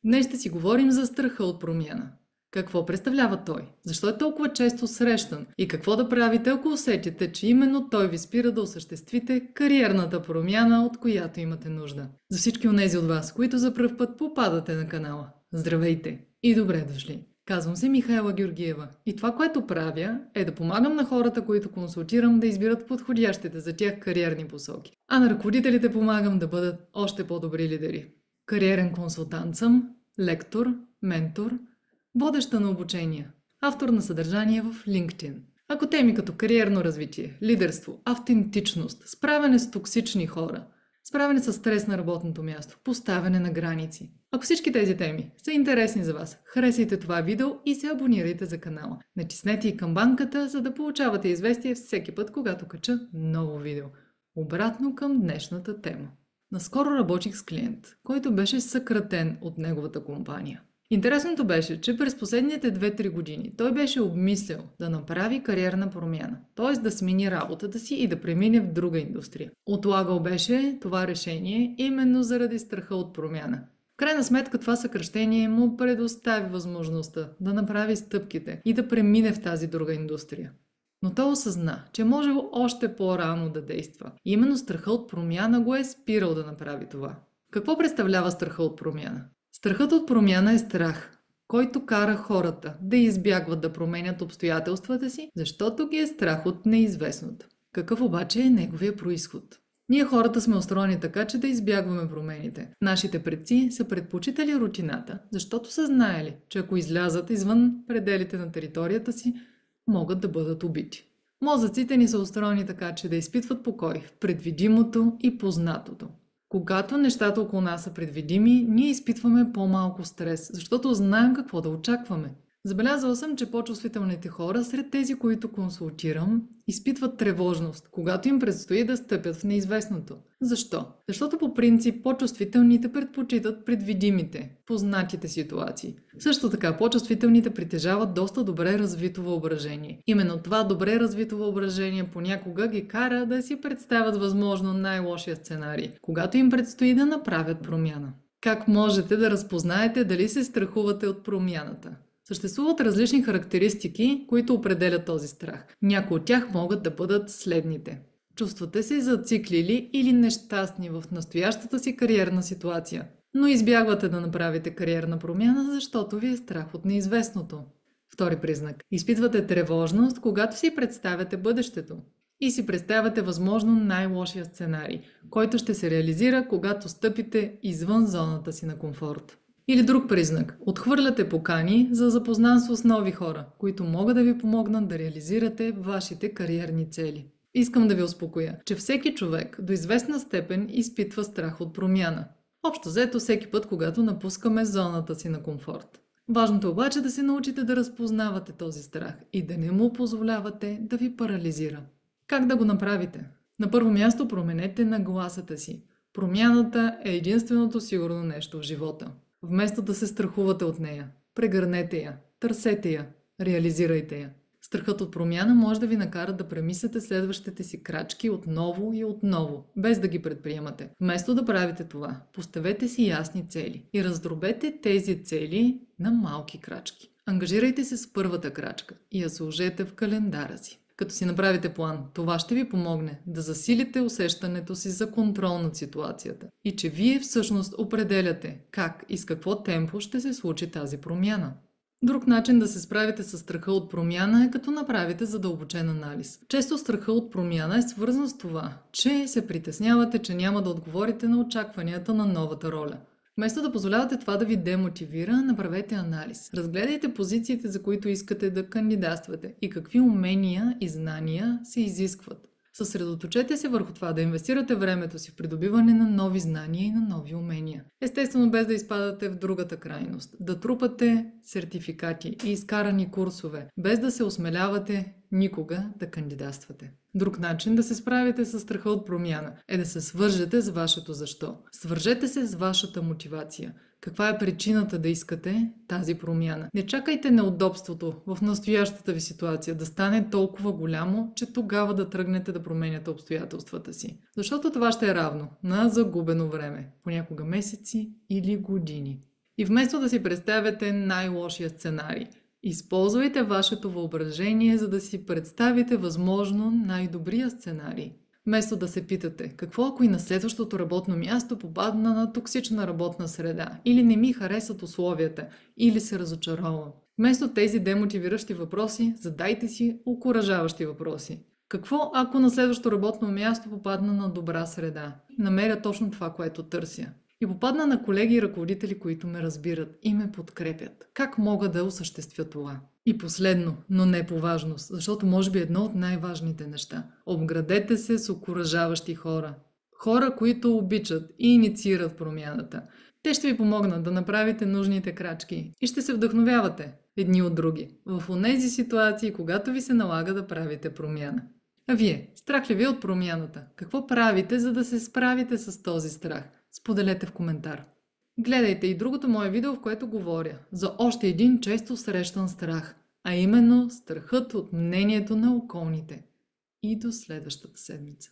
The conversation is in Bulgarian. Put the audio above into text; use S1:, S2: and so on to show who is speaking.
S1: Днес ще си говорим за страха от промяна. Какво представлява той? Защо е толкова често срещан? И какво да правите, ако усетите, че именно той ви спира да осъществите кариерната промяна, от която имате нужда? За всички онези от вас, които за пръв път попадате на канала, здравейте и добре дошли! Казвам се Михаела Георгиева и това, което правя, е да помагам на хората, които консултирам, да избират подходящите за тях кариерни посоки. А на ръководителите помагам да бъдат още по-добри лидери. Кариерен консултант съм, лектор, ментор, водеща на обучения, автор на съдържание в LinkedIn. Ако теми като кариерно развитие, лидерство, автентичност, справяне с токсични хора, справяне с стрес на работното място, поставяне на граници. Ако всички тези теми са интересни за вас, харесайте това видео и се абонирайте за канала. Натиснете и камбанката, за да получавате известие всеки път, когато кача ново видео. Обратно към днешната тема. Наскоро работих с клиент, който беше съкратен от неговата компания. Интересното беше, че през последните 2-3 години той беше обмислял да направи кариерна промяна, т.е. да смени работата си и да премине в друга индустрия. Отлагал беше това решение именно заради страха от промяна. В крайна сметка това съкращение му предостави възможността да направи стъпките и да премине в тази друга индустрия. Но той осъзна, че можел още по-рано да действа. И именно страха от промяна го е спирал да направи това. Какво представлява страха от промяна? Страхът от промяна е страх, който кара хората да избягват да променят обстоятелствата си, защото ги е страх от неизвестното. Какъв обаче е неговия произход? Ние хората сме устроени така, че да избягваме промените. Нашите предци са предпочитали рутината, защото са знаели, че ако излязат извън пределите на територията си, могат да бъдат убити. Мозъците ни са устроени така, че да изпитват покой в предвидимото и познатото. Когато нещата около нас са предвидими, ние изпитваме по-малко стрес, защото знаем какво да очакваме. Забелязала съм, че по-чувствителните хора, сред тези, които консултирам, изпитват тревожност, когато им предстои да стъпят в неизвестното. Защо? Защото по принцип по-чувствителните предпочитат предвидимите, познатите ситуации. Също така по-чувствителните притежават доста добре развито въображение. Именно това добре развито въображение понякога ги кара да си представят възможно най-лошия сценарий, когато им предстои да направят промяна. Как можете да разпознаете дали се страхувате от промяната? Съществуват различни характеристики, които определят този страх. Някои от тях могат да бъдат следните. Чувствате се зациклили или нещастни в настоящата си кариерна ситуация, но избягвате да направите кариерна промяна, защото ви е страх от неизвестното. Втори признак. Изпитвате тревожност, когато си представяте бъдещето и си представяте възможно най-лошия сценарий, който ще се реализира, когато стъпите извън зоната си на комфорт. Или друг признак. Отхвърляте покани за запознанство с нови хора, които могат да ви помогнат да реализирате вашите кариерни цели. Искам да ви успокоя, че всеки човек до известна степен изпитва страх от промяна. Общо взето всеки път, когато напускаме зоната си на комфорт. Важното обаче е да се научите да разпознавате този страх и да не му позволявате да ви парализира. Как да го направите? На първо място променете нагласата си. Промяната е единственото сигурно нещо в живота. Вместо да се страхувате от нея, прегърнете я, търсете я, реализирайте я. Страхът от промяна може да ви накара да премислите следващите си крачки отново и отново, без да ги предприемате. Вместо да правите това, поставете си ясни цели и раздробете тези цели на малки крачки. Ангажирайте се с първата крачка и я сложете в календара си. Като си направите план, това ще ви помогне да засилите усещането си за контрол над ситуацията и че вие всъщност определяте как и с какво темпо ще се случи тази промяна. Друг начин да се справите с страха от промяна е като направите задълбочен анализ. Често страха от промяна е свързан с това, че се притеснявате, че няма да отговорите на очакванията на новата роля. Вместо да позволявате това да ви демотивира, направете анализ. Разгледайте позициите, за които искате да кандидатствате и какви умения и знания се изискват. Съсредоточете се върху това да инвестирате времето си в придобиване на нови знания и на нови умения. Естествено, без да изпадате в другата крайност. Да трупате сертификати и изкарани курсове, без да се осмелявате никога да кандидатствате. Друг начин да се справите с страха от промяна е да се свържете с вашето защо. Свържете се с вашата мотивация. Каква е причината да искате тази промяна? Не чакайте неудобството в настоящата ви ситуация да стане толкова голямо, че тогава да тръгнете да променяте обстоятелствата си. Защото това ще е равно на загубено време, понякога месеци или години. И вместо да си представяте най-лошия сценарий, използвайте вашето въображение, за да си представите възможно най-добрия сценарий. Вместо да се питате, какво ако и на следващото работно място попадна на токсична работна среда, или не ми харесат условията, или се разочаровам. Вместо тези демотивиращи въпроси, задайте си окуражаващи въпроси. Какво ако на следващото работно място попадна на добра среда? Намеря точно това, което търся. И попадна на колеги и ръководители, които ме разбират и ме подкрепят. Как мога да осъществя това? И последно, но не по важност, защото може би едно от най-важните неща. Обградете се с окуражаващи хора. Хора, които обичат и инициират промяната. Те ще ви помогнат да направите нужните крачки и ще се вдъхновявате едни от други в онези ситуации, когато ви се налага да правите промяна. А вие, страх ли ви от промяната? Какво правите, за да се справите с този страх? Споделете в коментар. Гледайте и другото мое видео, в което говоря за още един често срещан страх, а именно страхът от мнението на околните. И до следващата седмица.